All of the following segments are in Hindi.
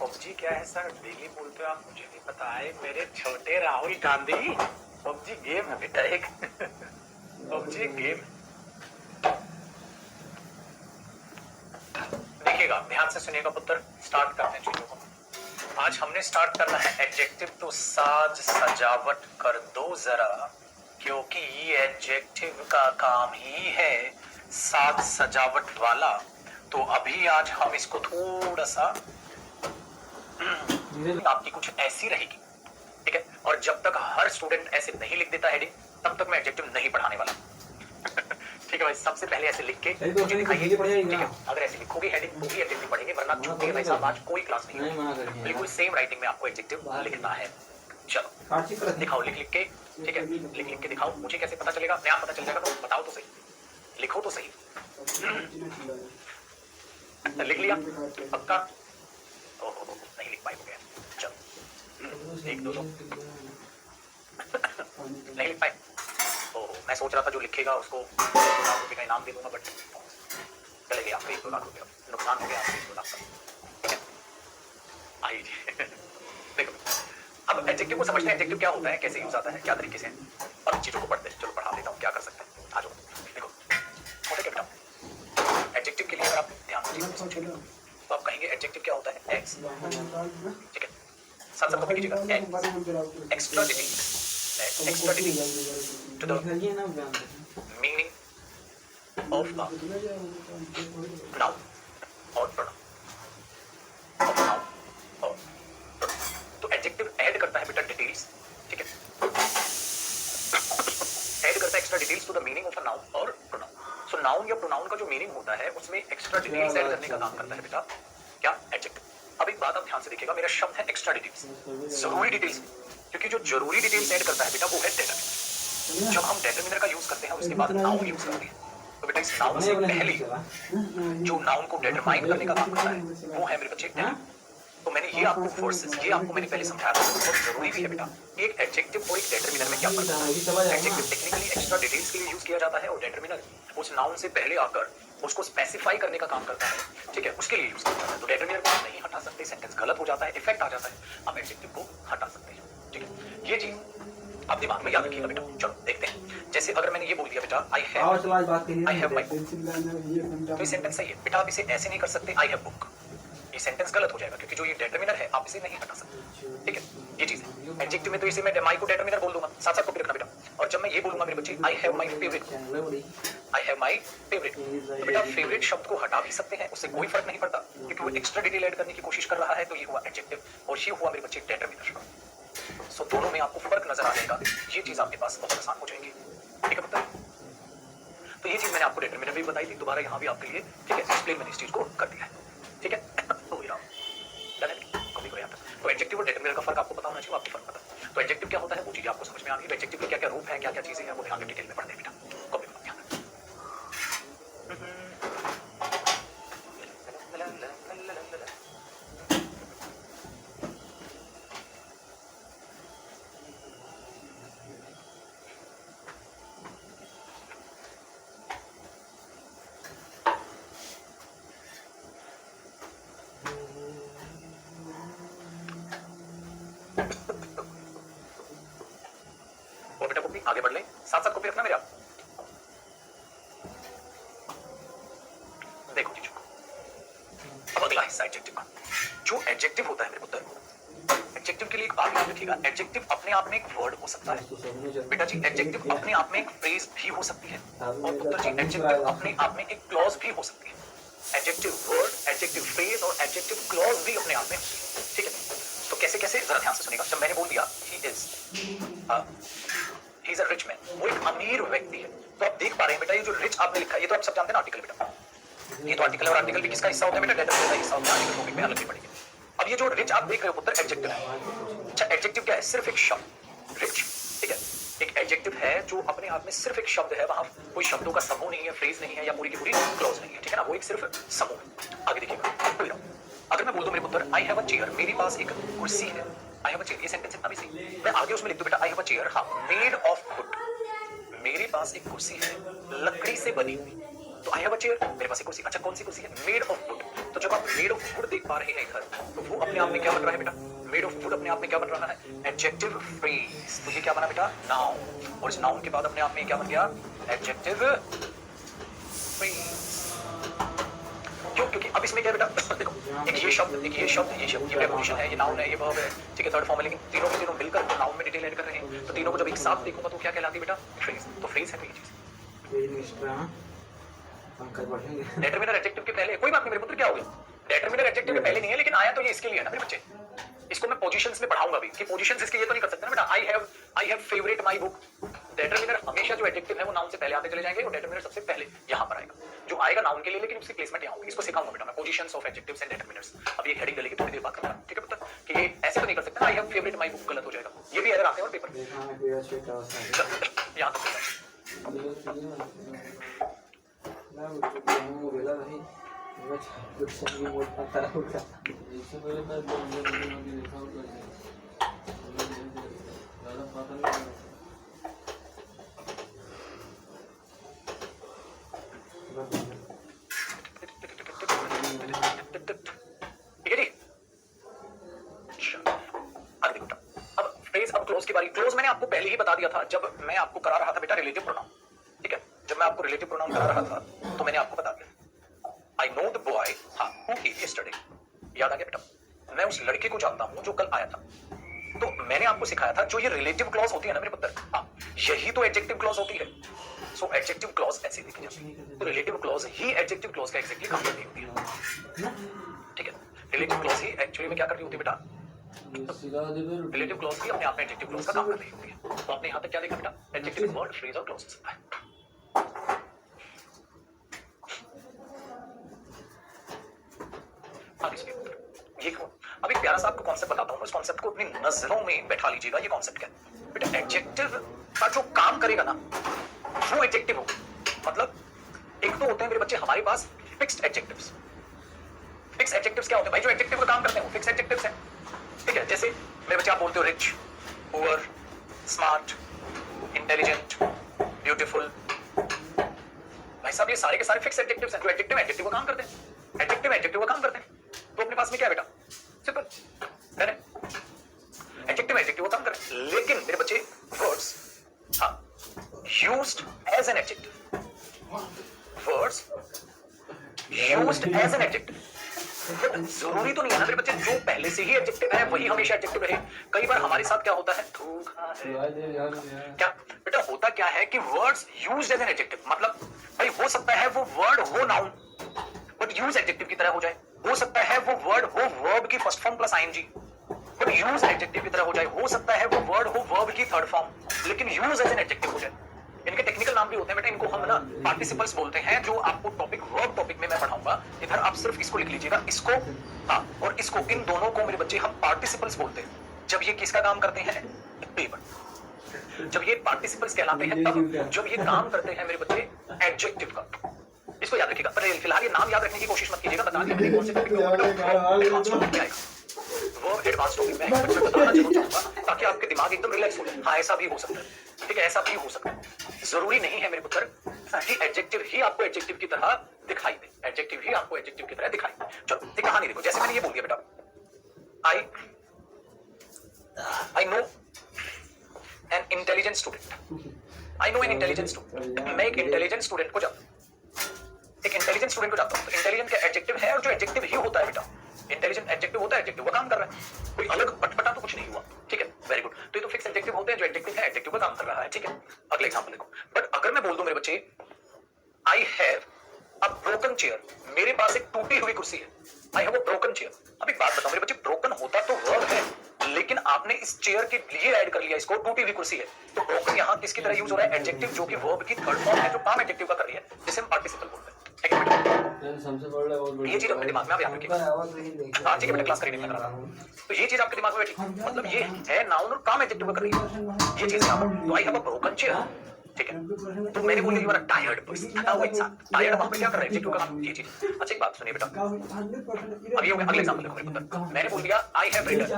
पबजी क्या है सर? डेली बोलते हो आप, मुझे भी पता है। मेरे छोटे राहुल गांधी, पबजी गेम है बेटा एक। पबजी एक गेम है। देखिएगा, ध्यान से सुनिएगा पुत्र, स्टार्ट करते हैं चीजों को। आज हमने स्टार्ट करना है एडजेक्टिव तो साज सजावट कर दो जरा, क्योंकि ये एडजेक्टिव का काम ही है साज सजावट वाला। तो अभी आज हम इसको थोड़ा सा आपकी कुछ ऐसी रहेगी, ठीक है? और जब तक हर स्टूडेंट ऐसे नहीं लिख देता हेडिंग, तब तक मैं एडजेक्टिव नहीं पढ़ाने वाला। ठीक है भाई, सबसे पहले ऐसे लिख के मुझे दिखाइए, ठीक है? अगर ऐसे लिखोगे हेडिंग तो ही एडजेक्टिव पढ़ेंगे, वरना छूटेगा भाई साहब, आज कोई क्लास नहीं है। बिल्कुल सेम राइटिंग में आपको एडजेक्टिव लिखना है। चलो दिखाओ, लिख लिख के, ठीक है? लिख लिख के दिखाओ, मुझे कैसे पता चलेगा? अपने आप पता चल जाएगा, तो बताओ तो सही, लिखो तो सही। लिख लिया पक्का? ओहो, नहीं लिख पाए हो गया। चलो एक दो नहीं लिख पाए। ओहो, मैं सोच रहा था जो लिखेगा उसको 2 लाख रुपए का इनाम दे दूंगा, बट चले गए आपके 1-2 लाख रुपए, नुकसान हो गया आपके 1-2 लाख का। आइए देखो, अब एडजेक्टिव को समझते हैं। एडजेक्टिव क्या होता है, कैसे यूज आता है, क्या तरीके से, और चीजों को पढ़ते हैं। चलो पढ़ा देता हूँ, क्या कर सकते हैं, आ जाओ। देखो होता क्या बेटा, एडजेक्टिव के लिए अगर आप ध्यान से सोचेंगे तो आप कहेंगे एडजेक्टिव क्या होता है, एक्स, ठीक है? साथ साथ कीजिएगा, extra detail to the meaning of noun और प्रोनाउन। तो एडजेक्टिव ऐड करता है बेटा डिटेल्स, ठीक है? ऐड करता है extra details to the meaning of a noun और प्रोनाउन। सो नाउन या प्रोनाउन का जो मीनिंग होता है उसमें एक्स्ट्रा डिटेल्स ऐड करने का काम करता है बेटा क्या, एडजेक्टिव। अब एक बात आप ध्यान से देखिएगा, मेरा शब्द है एक्स्ट्रा डिटेल्स, जरूरी डिटेल्स, क्योंकि जो जरूरी डिटेल्स ऐड करता है बेटा वो है डेटरमिनर। जब हम डेटरमिनर का यूज करते हैं उसके बाद नाउन यूज करते हैं, तो बेटा इस नाउन से पहले जो नाउन को डिटरमाइन करने का काम करता है वो है मेरे बच्चे डेटरमिनर। तो मैंने ये आपको फोर्सेस, ये आपको मैंने पहले समझाया था, बहुत जरूरी भी है बेटा। एक एडजेक्टिव और एक डेटरमिनर में क्या फर्क है? एडजेक्टिव टेक्निकली एक्स्ट्रा डिटेल्स के लिए यूज किया जाता है, और डेटरमिनर उस नाउन से पहले आकर उसको स्पेसिफाई करने का काम करता है, ठीक है? उसके लिए यूज किया जाता है। तो डेटरमिनर को नहीं हटा सकते, सेंटेंस गलत हो जाता है, इफेक्ट आ जाता है, हम एडजेक्टिव को हटा सकते हैं, ठीक है? ये चीज आप दिमाग में याद रखिएगा बेटा। चलो देखते हैं, जैसे अगर मैंने ये बोल दिया बेटा आई हैव माय बुक, तो ये सेंटेंस सही है बेटा, आप इसे ऐसे नहीं कर सकते आई हैव बुक, ये सेंटेंस गलत हो जाएगा, क्योंकि जो ये डेटरमिनर है आप इसे नहीं हटा सकते, ठीक है? ये चीज है। एडजेक्टिव में तो इसे मैं माय को डेटरमिनर बोल दूंगा, साथ साथ कॉपी रखना बेटा। और जब मैं ये बोलूंगा मेरे बच्चे I have my favourite, I have my favourite, तो बेटा फेवरेट शब्द को हटा भी सकते हैं, उससे कोई फर्क नहीं पड़ता, क्योंकि वो एक्स्ट्रा डिटेल ऐड करने की कोशिश कर रहा है। तो ये हुआ एडजेक्टिव और ये हुआ मेरे बच्चे डेटरमिनर। सो दोनों में आपको फर्क नजर आ जाएगा, ये चीज आपके पास बहुत आसान हो जाएगी, ठीक है पुत्र? तो ये चीज मैंने आपको डेटरमिनर भी बताई थी, दोबारा यहाँ भी आपके लिए, ठीक है? एक्सप्लेन मैंने इस चीज को कर दिया है, ठीक है? तो एडजेक्टिव और डेटरमिनर का फर्क आपको पता होना चाहिए, आपको फर्क पता। तो एडजेक्टिव क्या होता है वो चीजें आपको समझ में आ गई। एडजेक्टिव के क्या क्या रूप है, क्या क्या चीजें हैं, वो ध्यान डिटेल में पढ़ते हैं बेटा, कॉपी में ध्यान रखना। और बेटा कॉपी आगे बढ़ ले, साथ साथ कॉपी रखना मेरा। देखो जी, अब अगला हिस्सा एडजेक्टिव का। जो एडजेक्टिव होता है मेरे पुत्र, एडजेक्टिव के लिए एक बात याद रखिएगा, एडजेक्टिव अपने आप में एक वर्ड हो सकता है बेटा जी, एडजेक्टिव अपने आप में एक फ्रेज भी हो सकती है, और पुत्र जी एडजेक्टिव अपने आप में एक क्लॉज भी हो सकती है। एडजेक्टिव वर्ड, एडजेक्टिव फ्रेज और एडजेक्टिव क्लॉज भी अपने आप में, ठीक है? तो कैसे कैसे, जरा ध्यान से सुनिएगा। जब मैंने बोल दिया he is a rich man, वो एक अमीर व्यक्ति है, तो आप देख पा रहे हैं बेटा ये जो रिच आपने लिखा है, ये तो आप सब जानते हैं ना आर्टिकल बेटा, ये तो आर्टिकल, और आर्टिकल भी किसका हिस्सा होता है बेटा, डेटरमिनर का हिस्सा होता है, आर्टिकल टॉपिक में अलग भी पढ़ेंगे। अब ये जो रिच आप देख रहे हो पुत्र एडजेक्टिव है। अच्छा एडजेक्टिव क्या है? सिर्फ एक शब्द रिच, ठीक है? एक एडजेक्टिव है जो अपने आप में सिर्फ एक शब्द है, वहां कोई शब्दों का समूह नहीं है, फ्रेज नहीं है, या पूरी की पूरी क्लॉज नहीं है, ठीक है ना? वो एक सिर्फ समूह। आगे देखिएगा, अगर मैं बोल दूं मेरे पुत्र आई हैव अ चेयर, मेरे पास एक कुर्सी है, आई हैव अ चेयर, ये सेंटेंस इतना भी सही। मैं आगे उसमें लिख दूं बेटा आई हैव अ चेयर, हाँ, मेड ऑफ वुड, मेरे पास एक कुर्सी है लकड़ी से बनी हुई, तो आई हैव अ चेयर, मेरे पास एक कुर्सी। अच्छा कौन सी कुर्सी है? Made of would. तो जब आप मेड ऑफ वुड देख पा रहे हैं इधर, तो वो अपने आप में क्या बन रहा है बेटा? मेड ऑफ वुड अपने आप में क्या बन रहा है? Adjective phrase. तो ये क्या बना बेटा? नाउन। और इस नाउन के बाद अपने आप में क्या बन गया? Adjective phrase. क्यों? क्योंकि अब इसमें क्या बेटा, देखो एक ये शब्द, एक ये शब्द, ये प्रीपोजिशन है, ये नाउन है, ये वर्ब है, ठीक है, थर्ड फॉर्म है, लेकिन तीनों के तीनों मिलकर तो नाउन में डिटेल ऐड कर रहे हैं। तो तीनों को जब एक साथ देखूंगा तो क्या कहलाती है बेटा? फ्रेज। तो फ्रेज है ये चीज। डेटरमिनर एडजेक्टिव के पहले, कोई बात नहीं मेरे पुत्र, क्या हो गया? डेटरमिनर एडजेक्टिव के पहले नहीं है, लेकिन आया तो ये इसके लिए है ना मेरे बच्चे। इसको मैं पोजीशंस में पढ़ाऊंगा भी कि पोजीशंस इसके ये तो नहीं कर सकते ना बेटा। I have favourite my book. Determiner हमेशा जो एडजेक्टिव है वो नाउन से पहले आते चले जाएंगे और डेटरमिनर सबसे पहले यहां पर आएगा, जो आएगा नाउन के लिए, लेकिन उसकी प्लेसमेंट यहां होगी। इसको सिखाऊंगा बेटा मैं, पोजीशंस ऑफ एडजेक्टिव्स एंड डेटरमिनर्स। अब ये हेडिंग डलेगी थोड़ी देर बाद करूंगा, ठीक है पुत्र? कि ये ऐसे तो नहीं कर सकते ना, आई हैव फेवरेट माय बुक, गलत हो जाएगा। ये भी एरर आते हैं और पेपर यहां तक क्लोज मैंने आपको पहले ही बता दिया था जब मैं आपको करा रहा था बेटा रिलेटिव प्रोनाउन, ठीक है? जब मैं आपको रिलेटिव प्रोनाउन करा रहा था तो मैंने आपको बता दिया I know the boy who came yesterday. याद आ गया बेटा? मैं उस लड़के को जानता हूं जो कल आया था। तो मैंने आपको सिखाया था जो ये रिलेटिव क्लॉज होती है ना मेरे पुत्र, हाँ, यही तो एडजेक्टिव क्लॉज होती है। सो एडजेक्टिव क्लॉज ऐसे देखी जाती है। तो रिलेटिव क्लॉज ही एडजेक्टिव क्लॉज का एग्जैक्टली काम कर रही होती है, ठीक है? रिलेटिव क्लॉज ही एक्चुअली में क्या कर रही होती है बेटा? रिलेटिव क्लॉज भी अपने आप में एडजेक्टिव क्लॉज का काम कर रही होती है। तो आपने यहां तक क्या देखा बेटा? एडजेक्टिव वर्ड, फ्रेज और क्लॉज हो सकता है। ये अब एक प्यारा सा आपको कॉन्सेप्ट बताता हूं, इस कॉन्सेप्ट को अपनी नजरों में बैठा लीजिएगा। ये कॉन्सेप्ट क्या है बेटा? एडजेक्टिव का जो काम करेगा ना वो एडजेक्टिव होगा। मतलब एक तो होते हैं मेरे बच्चे हमारे पास फिक्स्ड एडजेक्टिव्स। फिक्स एडजेक्टिव्स क्या होते हैं भाई? जो एडजेक्टिव का काम करते हैं वो फिक्स एडजेक्टिव्स हैं, ठीक है? जैसे मेरे बच्चे आप बोलते हो rich, poor, smart, intelligent, beautiful. भाई साहब ये सारे के सारे फिक्स एडजेक्टिव्स हैं जो एडजेक्टिव एडजेक्टिव का काम करते हैं। एडजेक्टिव एडजेक्टिव का काम करते हैं। तो अपने पास में क्या है बेटा? सिंपल है ना? एडजेक्टिव एडजेक्टिव का काम करते हैं। लेकिन मेरे बच्चे वर्ड्स, हाँ, used as an adjective, words used as an adjective. जरूरी तो नहीं है ना मेरे बच्चे जो पहले से ही एडजेक्टिव है वही हमेशा एडजेक्टिव रहे। कई बार हमारे साथ क्या होता है, धोखा है। क्या बेटा होता क्या है कि words used as an adjective, मतलब भाई हो सकता है वो वर्ड हो नाउन बट यूज एडजेक्टिव की तरह हो जाए। हो सकता है वो वर्ड हो वर्ब की first form plus ING but use adjective की तरह हो जाए। हो सकता है वो वर्ड हो वर्ब की थर्ड फॉर्म लेकिन यूज एज एन एडजेक्टिव हो जाए। इनके टेक्निकल नाम भी होते हैं बेटा, इनको हम ना पार्टिसिपल्स बोलते हैं, जो आपको टॉपिक वर्ब टॉपिक में मैं पढ़ाऊंगा। इधर आप सिर्फ इसको लिख लीजिएगा, इसको, हाँ, और इसको, इन दोनों को मेरे बच्चे हम पार्टिसिपल्स बोलते हैं। जब ये किसका काम करते हैं? पेपर। जब ये पार्टिसिपल्स कहलाते हैं तब जब ये काम करते हैं मेरे बच्चे एडजेक्टिव का। इसको याद रखिएगा। पर फिलहाल ये नाम याद रखने की कोशिश मत कीजिएगा, बता दिया कौन से टॉपिक में आएगा। वर्ब एडवांस टॉपिक में बताना जरूर चाहूंगा ताकि आपके दिमाग एकदम रिलैक्स हो जाए। हाँ ऐसा भी हो सकता है, ठीक है, ऐसा भी हो सकता है। जरूरी नहीं है मेरे पुत्र कि एडजेक्टिव ही आपको एडजेक्टिव की तरह दिखाई दे, एडजेक्टिव ही आपको एडजेक्टिव की तरह दिखाई दे। चलो एक कहानी देखो, जैसे मैंने ये बोल दिया बेटा, आई know an intelligent student. I know an intelligent student. मैं एक इंटेलिजेंट स्टूडेंट को जानता हूं, एक इंटेलिजेंट स्टूडेंट को जानता हूं। तो इंटेलिजेंट का एडजेक्टिव है और जो एडजेक्टिव ही होता है बेटा, इंटेलिजेंट एडजेक्टिव होता है, एडजेक्टिव का काम कर रहा है, कोई अलग पटपटा तो कुछ नहीं हुआ, ठीक है, वेरी गुड। तो ये तो फिक्स एडजेक्टिव होते हैं, जो एडजेक्टिव है एडजेक्टिव का काम कर रहा है, ठीक है। अगले एग्जांपल देखो, बट अगर मैं बोल दूं मेरे बच्चे I have a broken chair, मेरे पास एक टूटी हुई कुर्सी है, I have a broken chair. अब एक बात बताओ मेरे बच्चे, ब्रोकन होता तो वर्ब है लेकिन आपने इस चेयर के लिए ऐड कर लिया इसको, टूटी हुई कुर्सी है। तो ब्रोकन यहां किसकी तरह यूज हो रहा है? एडजेक्टिव, जो कि वर्ब की थर्ड फॉर्म है, जो काम एडजेक्टिव का कर रही है, जिसे हम पार्टिसिपल बोलते हैं। ये चीज अपने दिमाग में आप याद रखिएगा। हाँ ठीक है बेटा, क्लास करेंगे मैं करा रहा हूं। तो ये चीज आपके दिमाग में बैठी, मतलब ये है नाउन और काम एडजेक्टिव का कर रही है, ये चीज यहाँ पर। तो I have a broken chair, ठीक है। तो मैंने बोला यू आर टायर्ड पर्सन, थका हुआ इंसान। टायर्ड वहां पे क्या कर रहा है, एडजेक्टिव का काम ये चीज। अच्छा एक बात सुनिए बेटा, अब ये हो गया, अगले एग्जांपल देखो मेरे पुत्र। मैंने बोल दिया आई हैव रिटन,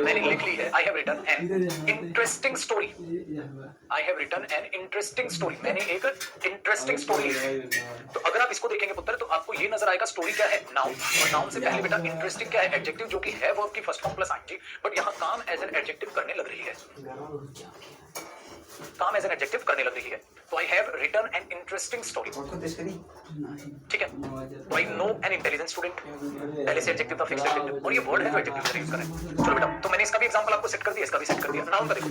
मैंने लिख ली है I have written an interesting story, I have written an interesting story, मैंने एक इंटरेस्टिंग स्टोरी लिखी। तो अगर आप इसको देखेंगे पुत्र तो आपको ये नजर आएगा स्टोरी क्या है, नाउन, और नाउन से पहले बेटा इंटरेस्टिंग क्या है, एडजेक्टिव, जो कि है वर्ब की first form plus ING, but यहाँ काम एज एन एडजेक्टिव करने लग रही है, काम एज एन एडजेक्टिव करने लग रही है। तो I have written an interesting story, ठीक है। तो I know an intelligent student, पहले से एडजेक्टिव था, फिक्स्ड एडजेक्टिव, और ये वर्ड है जो एडजेक्टिव यूज कर रहे हैं। चलो बेटा, तो मैंने इसका भी एग्जांपल आपको सेट कर दिया, इसका भी सेट कर दिया। नाउन का देखो,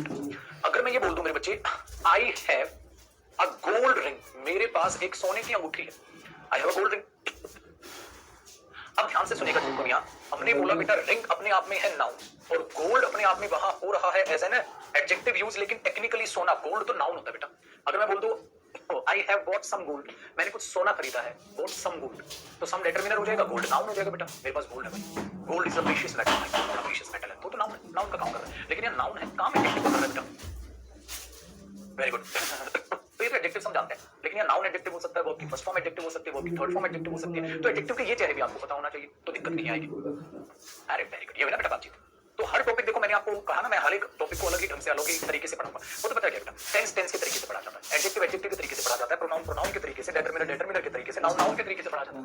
अगर मैं ये बोल दूं मेरे बच्चे I have a gold ring, मेरे पास एक सोने की अंगूठी है, I have a gold ring. अब ध्यान से सुनिएगा दुनिया, हमने बोला बेटा रिंग अपने आप में है नाउन, और गोल्ड अपने आप में वहां हो रहा है एज एन एडजेक्टिव यूज, लेकिन टेक्निकली सोना, गोल्ड तो नाउन होता है बेटा। अगर मैं बोल दूं I have bought some gold, मैंने कुछ सोना खरीदा है, बॉट सम गोल्ड, तो सम डिटरमिनर हो जाएगा, गोल्ड नाउन हो जाएगा बेटा। मेरे पास गोल्ड है भाई, gold is a precious metal, बड़ा प्रीशियस मेटल है, तो नाउन, नाउन का काम कर रहा है, लेकिन ये नाउन है, काम एडजेक्टिव कर रहा है बेटा। Very good. तो ये तो एडजेक्टिव हम जानते हैं, लेकिन ये नाउन एडजेक्टिव हो सकता है, वर्ब की फर्स्ट फॉर्म एडजेक्टिव हो सकती है, वर्ब की थर्ड फॉर्म एडजेक्टिव हो सकती है। तो एडजेक्टिव के ये चेहरे भी आपको पता होना चाहिए, तो दिक्कत नहीं आएगी। अरे वेरी गुड, ये है ना बेटा बातचीत। तो हर टॉपिक देखो, मैंने आपको कहा ना, मैं हर एक टॉपिक को अलग ही ढंग से, अलग ही तरीके से पढ़ाऊंगा। वो तो पता है क्या बेटा, टेंस टेंस के तरीके से पढ़ा जाता है, एडजेक्टिव एडजेक्टिव के तरीके से पढ़ा जाता है, प्रोनाउन प्रोनाउन के तरीके से, डेटरमिनर डेटरमिनर के तरीके से, नाउन नाउन के तरीके से पढ़ा जाता है।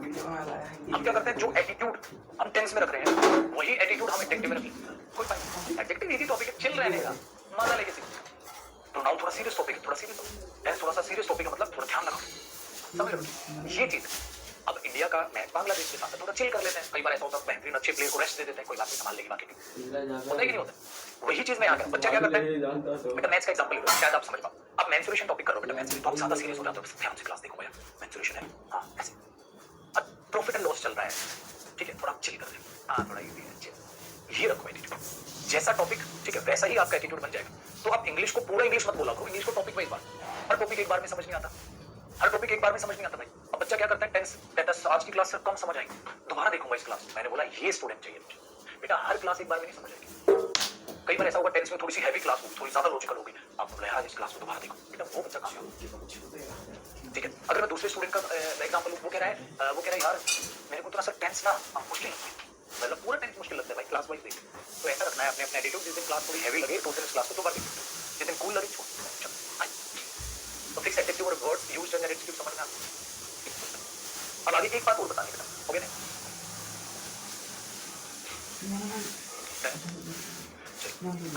हम क्या करते हैं, जो एटीट्यूड हम टेंस में रख रहे हैं, वही एटीट्यूड हम एडजेक्टिव में रखेंगे। कोई फायदा नहीं, एडजेक्टिव इजी टॉपिक है, चिल रहने का, मजा लेके सीखो। प्रोनाउन थोड़ा सीरियस टॉपिक है, थोड़ा सीरियस हो, टेंस थोड़ा सा सीरियस टॉपिक है, मतलब थोड़ा ध्यान लगाओ, समझ लो ये चीज। अब इंडिया का मैच बांग्लादेश के साथ थोड़ा चिल कर लेते हैं, कई बार ऐसा होता है बेहतरीन अच्छे प्लेयर को रेस्ट दे देते हैं, कोई बात नहीं, संभाल लेगी, बाकी होता है कि नहीं होता। वही चीज में आ गया, बच्चा क्या करता है बेटा, मैथ्स का एग्जांपल लो, शायद आप समझ पाओ। अब मेंसुरेशन टॉपिक करो बेटा, मेंसुरेशन बहुत ज्यादा सीरियस हो जाता है, ध्यान से क्लास देखो भैया, मेंसुरेशन है, हां ऐसे। अब प्रॉफिट एंड लॉस चल रहा है, ठीक है, थोड़ा चिल कर ले, हां थोड़ा इजी है, चिल, ये रखो एटीट्यूड, जैसा टॉपिक ठीक है वैसा ही आपका एटीट्यूड बन जाएगा। तो आप इंग्लिश को पूरा इंग्लिश मत बोला करो, इंग्लिश को टॉपिक वाइज बात, हर टॉपिक एक बार में समझ नहीं आता, हर टॉपिक एक बार में समझ नहीं आता भाई। अब बच्चा क्या करता है, टेंस कहता है आज की क्लास से कम समझ आएगी, दोबारा देखूंगा इस क्लास में, मैंने बोला ये स्टूडेंट चाहिए मुझे बेटा, हर क्लास एक बार में नहीं समझ आएगी। कई बार ऐसा होगा टेंस में थोड़ी सी हैवी क्लास होगी, थोड़ी ज्यादा लॉजिकल होगी, आप बोले यार इस क्लास में दोबारा देखो बेटा, वो बच्चा कामयाब, ठीक है। अगर मैं दूसरे स्टूडेंट का एग्जांपल लूं, वो कह रहा है यार मेरे को थोड़ा सा टेंस ना मुश्किल लगता है, मतलब पूरा टेंस मुश्किल लगता है भाई, क्लास वाइज देख। तो ऐसा रखना है अपने अपने एटीट्यूड, जिस दिन क्लास थोड़ी हैवी लगे तो उस दिन क्लास को दोबारा देखो, जिस दिन कूल लगे छोड़। तो फिक्स एडजेक्टिव और वर्ड्स यूज्ड इन एडजेक्टिव समझ में आता है। अब आगे एक बात और बतानी बेटा, हो गया ना,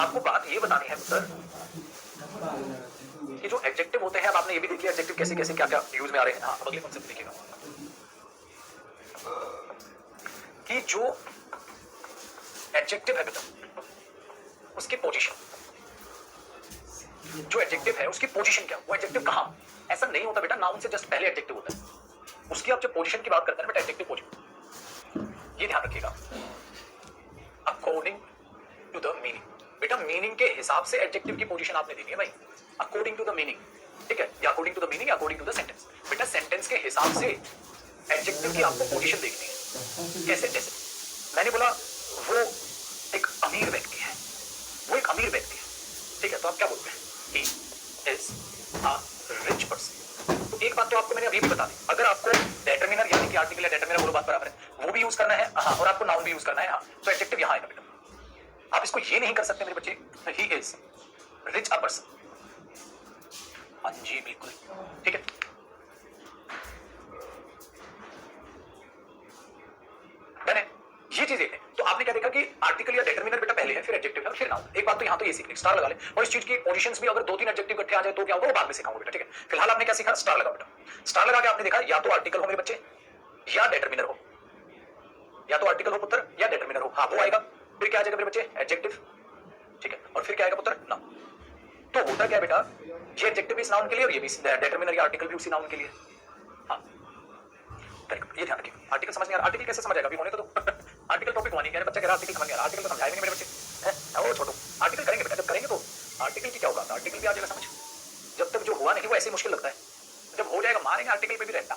आपको बात ये बतानी है सर कि जो एडजेक्टिव होते हैं, अब आपने ये भी देख लिया एडजेक्टिव कैसे कैसे क्या क्या यूज में आ रहे हैं। हाँ, अगले कॉन्सेप्ट देखिएगा कि जो एडजेक्टिव है बेटा, उसकी पोजीशन, जो एडजेक्टिव है उसकी पोजीशन क्या, वो एडजेक्टिव कहां, ऐसा नहीं होता बेटा, नाउन से जस्ट पहले एडजेक्टिव होता है, उसकी आप जब पोजीशन की बात करते हैं बेटा, एडजेक्टिव पोजीशन, ये ध्यान रखिएगा, अकॉर्डिंग टू द मीनिंग, बेटा मीनिंग के हिसाब से एडजेक्टिव की पोजीशन आपने देनी है भाई, अकॉर्डिंग टू द मीनिंग, ठीक है, या अकॉर्डिंग टू द मीनिंग या अकॉर्डिंग टू द सेंटेंस। बेटा सेंटेंस के हिसाब से एडजेक्टिव की आपको पोजीशन देखनी है। कैसे, जैसे मैंने बोला वो एक अमीर व्यक्ति है, वो एक अमीर व्यक्ति है, ठीक है, तो आप क्या बोलते हैं, he is a rich person। तो एक बात तो आपको मैंने अभी भी बता दी, अगर आपको डेटरमिनर यानी कि आर्टिकल या डेटरमिनर बोलो बात बराबर है, वो भी यूज करना है, हाँ, और आपको नाउन भी यूज करना है, हाँ, तो एडजेक्टिव यहाँ आएगा बेटा। आप इसको ये नहीं कर सकते मेरे बच्चे, he is rich a person, हाँ जी बिल्कुल, ठीक है। डन है, ये चीज एक है। तो आपने क्या देखा कि आर्टिकल या डेटरमिनर बेटा पहले है, फिर एडजेक्टिव है, फिर नाउन। एक बात तो यहाँ तो ये सीखनी, स्टार लगा ले, और इस चीज की पोजीशंस भी अगर 2-3 एडजेक्टिव इकट्ठे आ जाए तो क्या होगा, वो बाद में सिखाऊंगा बेटा, ठीक है। फिलहाल आपने क्या सीखा, स्टार लगा बेटा, स्टार लगा के आपने देखा या तो आर्टिकल हो मेरे बच्चे या डेटरमिनर हो, या तो आर्टिकल हो पुत्र या डेटरमिनर हो, हाँ वो आएगा। फिर क्या आ जाएगा मेरे बच्चे, एडजेक्टिव, ठीक है, और फिर क्या आएगा पुत्र, नाउन। तो होता क्या बेटा, ये एडजेक्टिव भी इस नाउन के लिए और ये भी डेटरमिनर या आर्टिकल भी उसी नाउन के लिए, हाँ ये ध्यान रखिए। आर्टिकल समझ नहीं आ रहा, आर्टिकल कैसे समझ आएगा, अभी होने तो दो आर्टिकल टॉपिक होनी है, बच्चा कह रहा आर्टिकल समझ नहीं आ रहा, आर्टिकल तो समझाएंगे नहीं मेरे बच्चे हैं, वो छोड़ो, आर्टिकल करेंगे बेटा, जब करेंगे तो आर्टिकल की क्या होगा, आर्टिकल भी आ जाएगा समझ। जब तक जो हुआ नहीं वो ऐसे मुश्किल लगता है, जब हो जाएगा मारेंगे आर्टिकल पे भी रहता,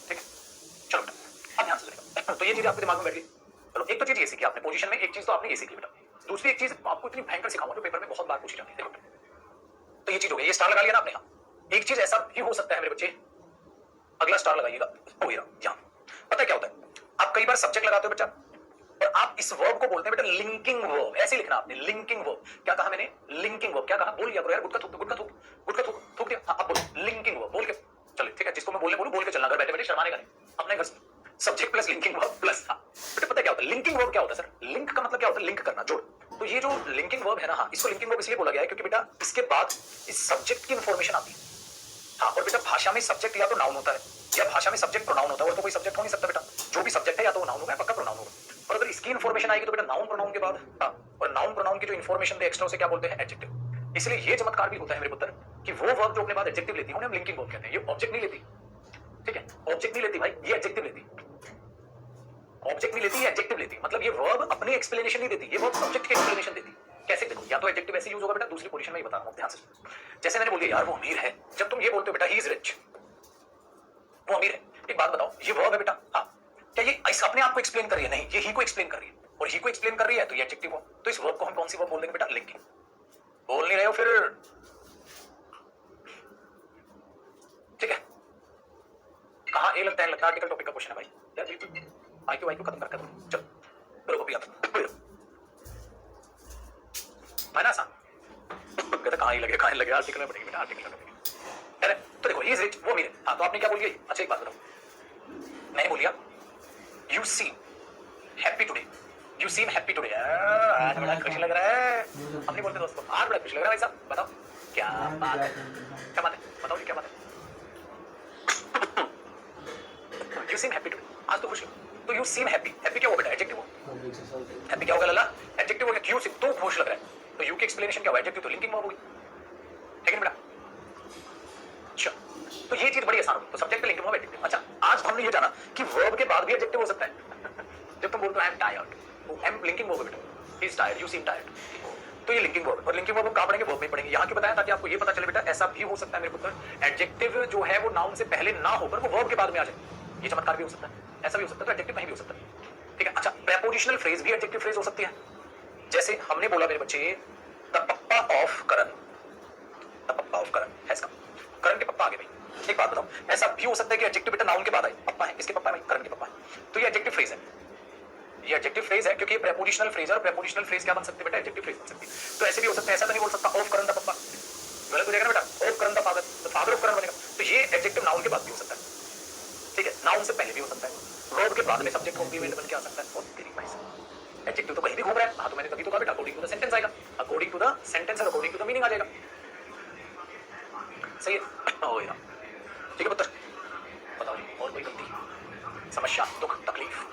ठीक है। चलो बेटा अब ध्यान से सुनिएगा, तो ये चीज आपके दिमाग में बैठ गई। चलो एक तो चीज ये सीखी आपने पोजीशन में, एक चीज तो आपने ये सीखी बेटा। दूसरी एक चीज आपको इतनी भयंकर सिखाऊंगा जो पेपर में बहुत बार पूछी जाती है। तो ये चीज हो गई, ये स्टार लगा लिया ना आपने। यहाँ एक चीज ऐसा भी हो सकता है मेरे बच्चे, अगला स्टार लगाइएगा, हो गया यहाँ। पता है क्या होता है, आप कई बार सब्जेक्ट लगाते हो बच्चा और आप इस वर्ब को बोलते हैं बेटा लिंकिंग वर्ब, ऐसे लिखना आपने लिंकिंग वर्ब। क्या कहा मैंने, लिंकिंग वर्ब। क्या कहा, बोल लिया करो यार, गुटका थूक गुटका थूक गुटका थूक थूक दिया। हाँ अब बोलो लिंकिंग वर्ब, बोल के चलो ठीक है, जिसको मैं बोलने बोलूं बोल के चलना, अगर बैठे बैठे शर्माने का नहीं, अपने घर subject plus linking verb plus. हाँ बेटा पता क्या होता है लिंकिंग वर्ब क्या होता है सर, लिंक का मतलब क्या होता है, लिंक करना, जोड़। तो ये जो लिंकिंग वर्ब है ना, हाँ इसको लिंकिंग वर्ब इसलिए बोला गया है क्योंकि बेटा इसके बाद इस सब्जेक्ट की इंफॉर्मेशन आती है। हाँ और बेटा भाषा में सब्जेक्ट या तो नाउन होता है या भाषा में सब्जेक्ट प्रोनाउन होता है, और तो कोई सब्जेक्ट हो नहीं सकता बेटा। जो भी सब्जेक्ट है या तो वो नाउन होगा पक्का प्रोनाउन होगा, और अगर इसकी इंफॉर्मेशन आएगी तो बेटा नाउन प्रोनाउन के बाद, हाँ और नाउन प्रोनाउन की जो इंफॉर्मेशन दे एक्स्ट्रा उसे क्या बोलते हैं, एडजेक्टिव। इसलिए ये चमत्कार भी होता है मेरे पुत्र कि वो वर्ब जो अपने बाद एडजेक्टिव लेती है उन्हें हम लिंकिंग वर्ब कहते हैं। ये ऑब्जेक्ट नहीं लेती, ठीक है, ऑब्जेक्ट नहीं लेती भाई, ये एडजेक्टिव लेती, ऑब्जेक्ट नहीं लेती, ये एडजेक्टिव लेती। मतलब ये वर्ब अपनी एक्सप्लेनेशन नहीं देती, ये वर्ब सब्जेक्ट की एक्सप्लेनेशन देती। कैसे देखो, या तो एडजेक्टिव ऐसे यूज होगा बेटा, दूसरी पोजीशन में ही बता रहा हूं ध्यान से। जैसे मैंने बोल दिया यार वो अमीर है, जब तुम ये बोलते हो बेटा ही इज रिच, वो अमीर है, एक बात बताओ ये वर्ब है बेटा, हाँ क्या ये इस अपने आप को एक्सप्लेन कर रही है, नहीं ये ही को एक्सप्लेन कर रही है, और ही को एक्सप्लेन कर रही है तो ये एडजेक्टिव हो। तो इस वर्ब को हम कौन सी वर्ब बोल देंगे बेटा, लिंकिंग। बोल नहीं रहे हो फिर, ठीक है। कहां ए लगता है, लगता है आर्टिकल टॉपिक का क्वेश्चन है भाई यार, आईक्यू आईक्यू खत्म करके दो, चलो रुको भी आता है ना सा कहते कहां ही लगे, कहां लगे, आर्टिकल में पढ़ेंगे बेटा, आर्टिकल में पढ़ेंगे। अरे तो देखो ही इज रिच, वो अमीर है। हाँ तो आपने क्या बोल दिया, अच्छा एक बात बताओ, मैंने बोल दिया you seem happy today, you seem happy today, आज बड़ा खुश लग रहा है। हमने बोलते दोस्तों आज बड़ा खुश लग रहा है भाई साहब, बताओ क्या बात है, क्या बात है, बताओ जी क्या बात है। यू सीम हैप्पी टुडे, आज तो खुश हो, तो यू सीम हैप्पी, हैप्पी क्या हो बेटा, एडजेक्टिव हो। हैप्पी क्या होगा लला, एडजेक्टिव हो गया, क्यों सिर्फ तो खुश लग रहा है, तो यू की एक्सप्लेनेशन क्या हुआ, एडजेक्टिव तो लिंकिंग वर्ब होगी, ठीक है बेटा। अच्छा तो ये चीज बड़ी आसान होगी, तो सब्जेक्ट लिंकिंग वर्ब एडजेक्टिव। अच्छा आज हमने ये जाना कि वर्ब के बाद भी एडजेक्टिव हो सकता है। जब तुम बोलते हो आई एम टायर्ड, वो आई एम लिंकिंग वर्ब है बेटा, he is tired, you seem tired, तो ये लिंकिंग वर्ब है। और लिंकिंग वर्ब हम कहां पढ़ेंगे, वर्ब में पढ़ेंगे। यहां क्यों बताया, ताकि आपको ये पता चले बेटा ऐसा भी हो सकता है मेरे पुत्र, एडजेक्टिव जो है वो नाउन से पहले ना होकर वो वर्ब के बाद में आ जाए, ये चमत्कार भी हो सकता है, ऐसा भी हो सकता है, तो एडजेक्टिव नहीं भी हो सकता, ठीक है। अच्छा प्रेपोजिशनल फ्रेज भी एडजेक्टिव फ्रेज हो सकती है, जैसे हमने बोला मेरे बच्चे the papa of Karan, the papa of Karan है इसका, करण के पप्पा आ गए भाई। एक बात बताओ, ऐसा भी हो सकता है कि एडजेक्टिव बेटा नाउन के बाद आए, पप्पा है, किसके पप्पा है भाई, करण के पप्पा है, तो ये एडजेक्टिव फ्रेज है, ये एडजेक्टिव फ्रेज है क्योंकि ये प्रेपोजिशनल फ्रेज है, और प्रेपोजिशनल फ्रेज क्या बन सकती है बेटा, एडजेक्टिव फ्रेज बन सकती है। तो ऐसे भी हो सकता है, ऐसा तो नहीं बोल सकता ऑफ करण द पप्पा, गलत हो जाएगा ना बेटा, ऑफ करण द फादर, तो फादर ऑफ करण बनेगा, तो ये एडजेक्टिव नाउन के बाद भी हो सकता है, ठीक है, नाउन से पहले भी हो सकता है, वर्ब के बाद में सब्जेक्ट कॉम्प्लीमेंट बन के आ सकता है। और तेरी भाई साहब एडजेक्टिव तो कहीं भी घूम रहा है, हाँ तो मैंने तभी तो कहा बेटा अकॉर्डिंग टू द सेंटेंस आएगा, अकॉर्डिंग टू द सेंटेंस और अकॉर्डिंग टू द मीनिंग आ जाएगा, सही है हो गया, ठीक है पुत्र। बताओ जी और कोई गलती, समस्या, दुख, तकलीफ,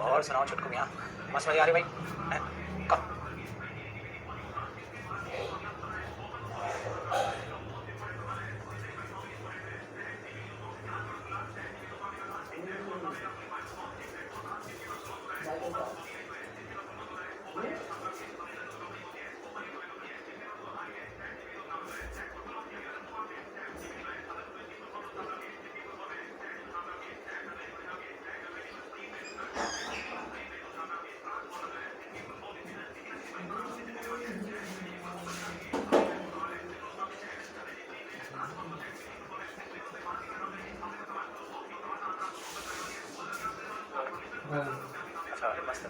और सुनाओ छुटकू मियाँ, मस्त मजा आ रही भाई, कब अच्छा मस्त,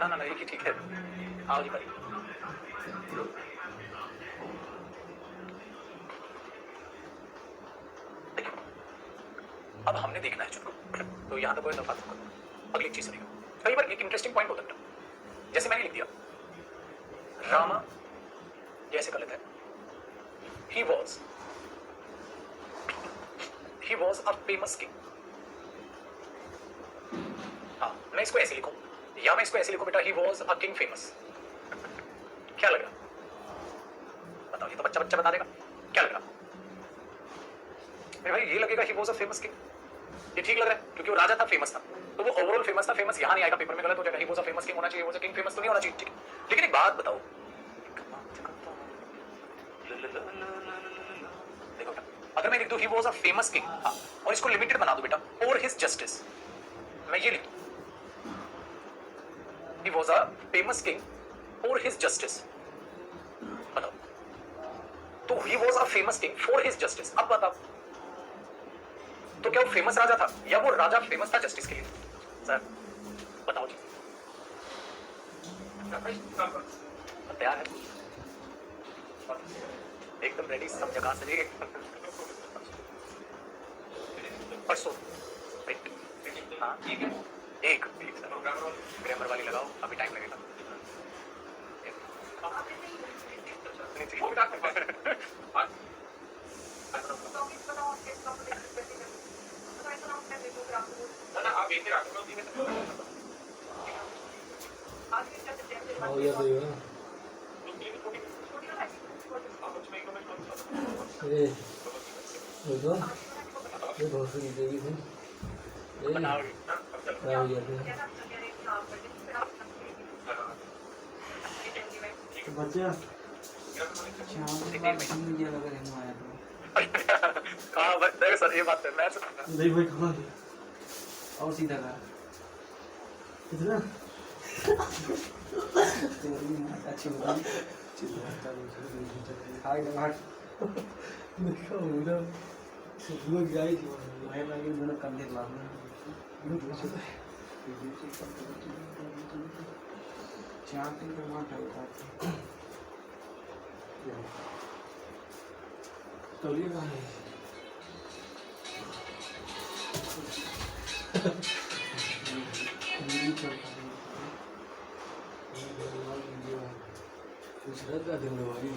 ना ना ना एक ही ठीक है, आओ जी भाई। देखो अब हमने देखना है चुटकू, तो यहाँ तो कोई दफा अगली चीज सुनिएगा। कई बार एक इंटरेस्टिंग पॉइंट होता है, जैसे मैंने लिख दिया रामा, जैसे कर लेते हैं he was a famous king। हाँ मैं इसको ऐसे लिखूं या मैं इसको ऐसे लिखूं बेटा he was a king famous, क्या लग रहा, बताओ ये तो बच्चा बच्चा बता देगा, क्या लग रहा मेरे भाई, ये लगेगा he was a famous king, ये ठीक लग रहा है क्योंकि वो राजा था, फेमस था, तो वो ओवरऑल फेमस था, फेमस यहाँ नहीं आएगा पेपर में, गलत हो जाएगा, he was a famous king होना चाहिए, he was a king famous तो नहीं होना चाहिए, ठीक है। लेकिन एक बात बताओ, देखो बेटा, अगर मैं लिख दूं he was a famous king, हाँ, और इसको लिमिटेड बना दूं बेटा, फॉर हिज जस्टिस, मैं ये लिख दूं he was a famous king for his justice, बताओ, तो he was a famous king for his justice. अब बताओ, तो क्या वो फेमस राजा था या वो राजा फेमस था जस्टिस के लिए? सर बताओ जी, तैयार है? एकदम रेडी, सब जगह से परसों हाँ एक सर, ग्रामर वाली लगाओ, अभी टाइम लगेगा। सर ये बात है, मैं नहीं भाई कहाँ गया? और सीधा का कितना अच्छी बता हाय घाट देखो उधर लोग गए थे भाई भाई दोनों कंधे लाना चाहते तो मार होता तो ये कहाँ है? गुजरात का दिन भाई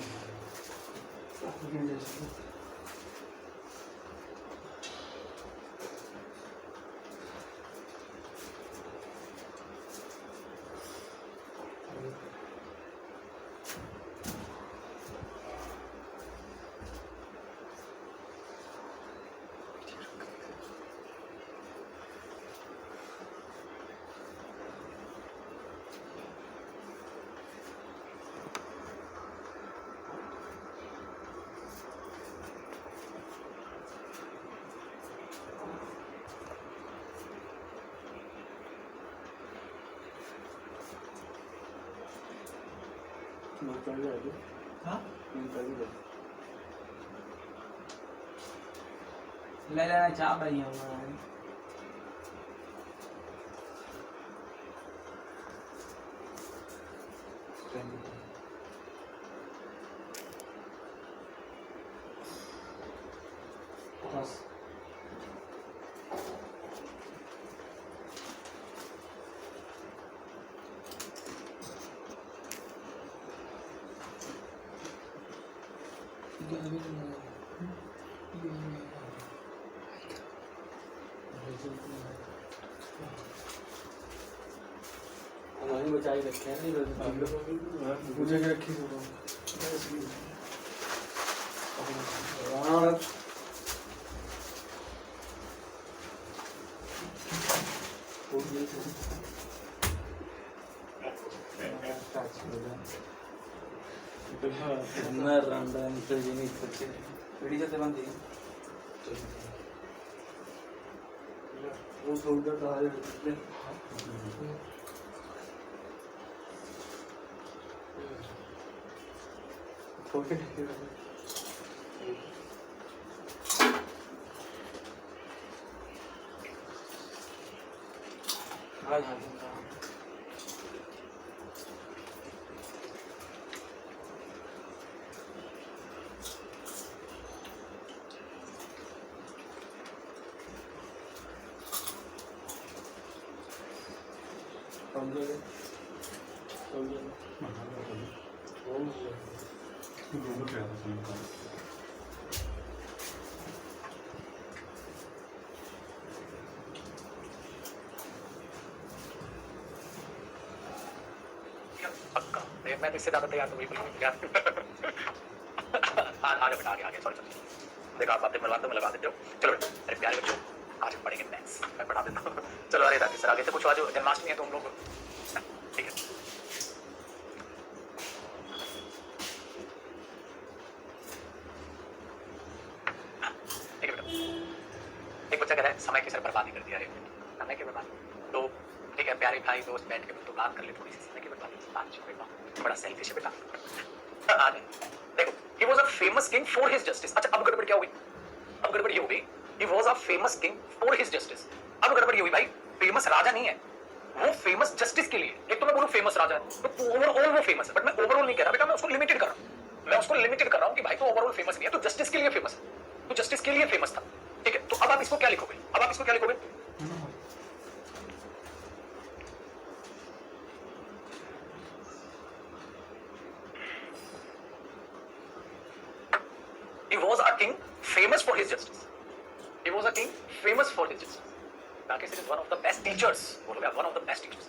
ले लेना चाह रही हूँ बस हमारी बचाई रखे हैं नहीं मुझे रखी वो सोल्डर का पक्का मैं तो इससे ज्यादा तैयार तो बिल्कुल नहीं यार। आगे बेटा आगे सॉरी देखा आप बातें में लगा देते हो। चलो बेटा अरे प्यारे बच्चों आज हम पढ़ेंगे मैथ्स, मैं पढ़ा देता हूँ। चलो अरे राकेश सर आगे से कुछ आज जन्माष्टमी है तो हम लोग ठीक है एक बच्चा कह रहा है समय की सर बर्बादी कर दिया रे। समय की बर्बादी तो ठीक है, प्यारे भाई दोस्त बैठ के तो बात कर ले थोड़ी सी, समय की बर्बादी। अच्छा बेटा बड़ा सेल्फिश है बेटा। आ देखो, he was a famous king for his justice। अच्छा अब गड़बड़ क्या हुई? अब गड़बड़ ये हो गई, he was a famous king for his justice। अब गड़बड़ ये हुई भाई, फेमस राजा नहीं है वो, फेमस जस्टिस के लिए। एक तो मैं बोलूं फेमस राजा है तो ओवरऑल वो फेमस है, बट मैं ओवरऑल नहीं कह रहा बेटा, मैं उसको लिमिटेड कर रहा हूं। मैं उसको लिमिटेड कर रहा हूं कि भाई तो ओवरऑल फेमस नहीं है, तो जस्टिस के लिए फेमस है, तो जस्टिस के लिए फेमस था। ठीक है, तो अब आप इसको क्या लिखोगे? अब आप इसको क्या लिखोगे? He was a king famous for his justice। He was a king famous for his justice। Rakesh sir is one of the best teachers. बोलोगे one of the best teachers.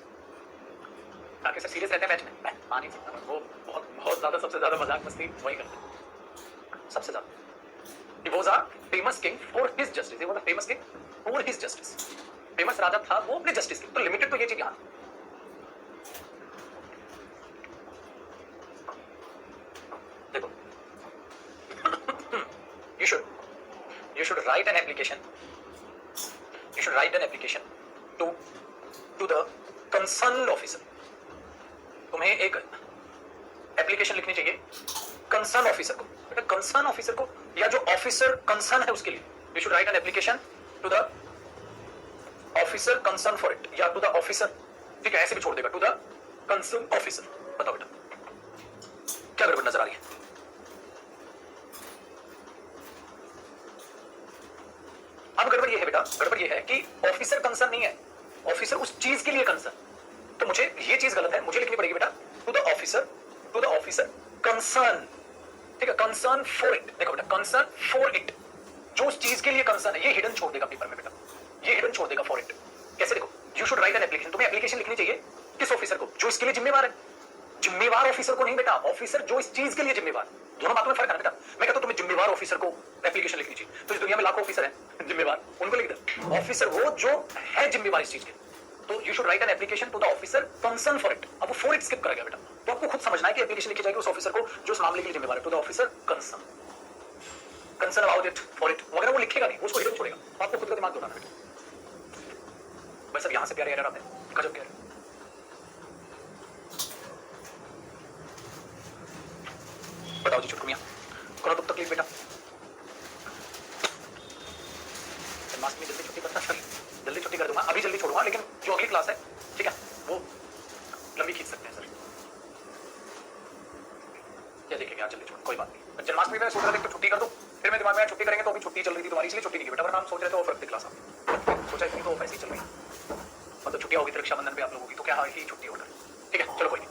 Rakesh sir serious रहते हैं बैच में, मैं मान नहीं सकता, वो बहुत बहुत ज्यादा, सबसे ज्यादा मजाक मस्ती वही करते हैं, सबसे ज्यादा। He was a famous king for his justice। He was a famous king for his justice। Famous राजा था वो अपने जस्टिस के, तो लिमिटेड तो ये चीज यहाँ। देखो you should write an application, you should write an application to the concerned officer। तुम्हें एक एप्लीकेशन लिखनी चाहिए कंसर्न ऑफिसर को। बेटा कंसर्न ऑफिसर को, या जो ऑफिसर कंसर्न है उसके लिए। You should write an application to the officer concern for it, या टू द ऑफिसर, ठीक है ऐसे भी छोड़ देगा, टू द कंसर्न ऑफिसर। बताओ बेटा क्या गड़बड़ नजर आ रही है? अब गड़बड़ ये है बेटा, गड़बड़ ये है कि ऑफिसर कंसर्न नहीं है, ऑफिसर उस चीज के लिए कंसर्न। तो मुझे ये चीज गलत है, मुझे लिखनी पड़ेगी बेटा टू द ऑफिसर कंसर्न। ठीक है, कंसर्न फॉर इट। देखो बेटा कंसर्न फॉर इट, जो उस चीज के लिए कंसर्न है, ये हिडन छोड़ देगा पेपर में बेटा, ये हिडन छोड़ देगा फॉर इट। कैसे? देखो you should write an application, तुम्हें एप्लीकेशन लिखनी चाहिए किस ऑफिसर को? जो इसके लिए जिम्मेवार है। जिम्मेवार ऑफिसर को नहीं बेटा, ऑफिसर जो इस चीज के लिए जिम्मेवार। दोनों बातों में फर्क है ना बेटा। मैं कहता हूं तुम्हें जिम्मेवार ऑफिसर को एप्लीकेशन लिखनी चाहिए, तो इस दुनिया में लाखों ऑफिसर हैं जिम्मेवार, उनको लिख दे ऑफिसर वो जो है जिम्मेवार इस चीज के। तो you should write an application to the officer concern for it. अब वो फॉर इट स्किप करेगा बेटा, तो आपको खुद समझना है कि एप्लीकेशन लिखी जाएगी उस ऑफिसर को जो उस मामले के लिए जिम्मेवार है, to the officer concern about it, for it वगैरह। वो लिखेगा नहीं, उसको हिडन छोड़ेगा, तो आपको खुद का दिमाग दौड़ाना बेटा। भाई सब यहां से प्यारे एरर आते हैं, गजब के एरर। बताओ जी चुटकुमियां, करो तब तकलीफ बेटा। जन्माष्टमी जल्दी छुट्टी करता, जल्दी छुट्टी कर दूंगा, अभी जल्दी छोड़ूंगा, लेकिन जो अगली क्लास है ठीक है वो लंबी खींच सकते हैं सर। क्या देखेंगे आज जल्दी छोड़, कोई बात नहीं। जन्माष्टमी में सोच रहे थे तो छुट्टी कर दो, फिर मैं दिमाग में छुट्टी करेंगे, तो अभी छुट्टी चल रही थी तुम्हारी, इसलिए छुट्टी नहीं की बेटा, वरना हम सोच रहे थे ऑफ रखते क्लास। सोचा इतनी तो ऐसी चल रही, मतलब छुट्टियां होगी रक्षाबंधन पे आप लोगों की, तो क्या ही छुट्टी ऑर्डर। ठीक है चलो कोई नहीं,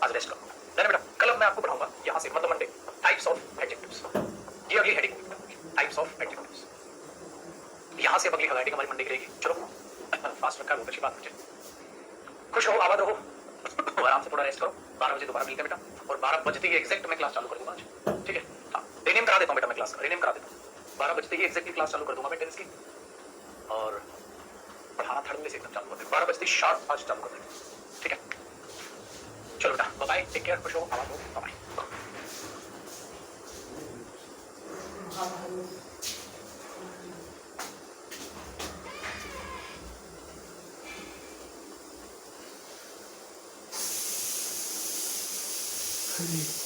आज रेस्ट करो। देन बेटा कल अब मैं आपको पढ़ाऊंगा यहाँ से, मतलब मंडे, टाइप्स ऑफ एडजेक्टिव्स। ये अगली हेडिंग, टाइप्स ऑफ एडजेक्टिव्स। यहाँ से अगली हेडिंग हमारी मंडे की रहेगी। चलो फास्ट रखा है, बहुत अच्छी बात। मुझे खुश रहो, आबाद रहो, आराम से थोड़ा रेस्ट करो। 12 बजे दोबारा मिलते हैं बेटा, और 12 बजते ही एग्जैक्ट मैं क्लास चालू कर दूंगा आज। ठीक है हाँ, रिनेम करा देता हूँ बेटा, मैं क्लास का रिनेम करा देता हूँ। 12 बजते ही एग्जैक्टली क्लास चालू कर दूंगा मैं टेंस की, और पढ़ाना थर्ड से एकदम चालू कर देंगे। 12 बजते ही शार्प आज चालू कर देंगे। ठीक है चलो बेटा, बाय, टेक केयर, खुश हो, आबाद हो, बाय। Please.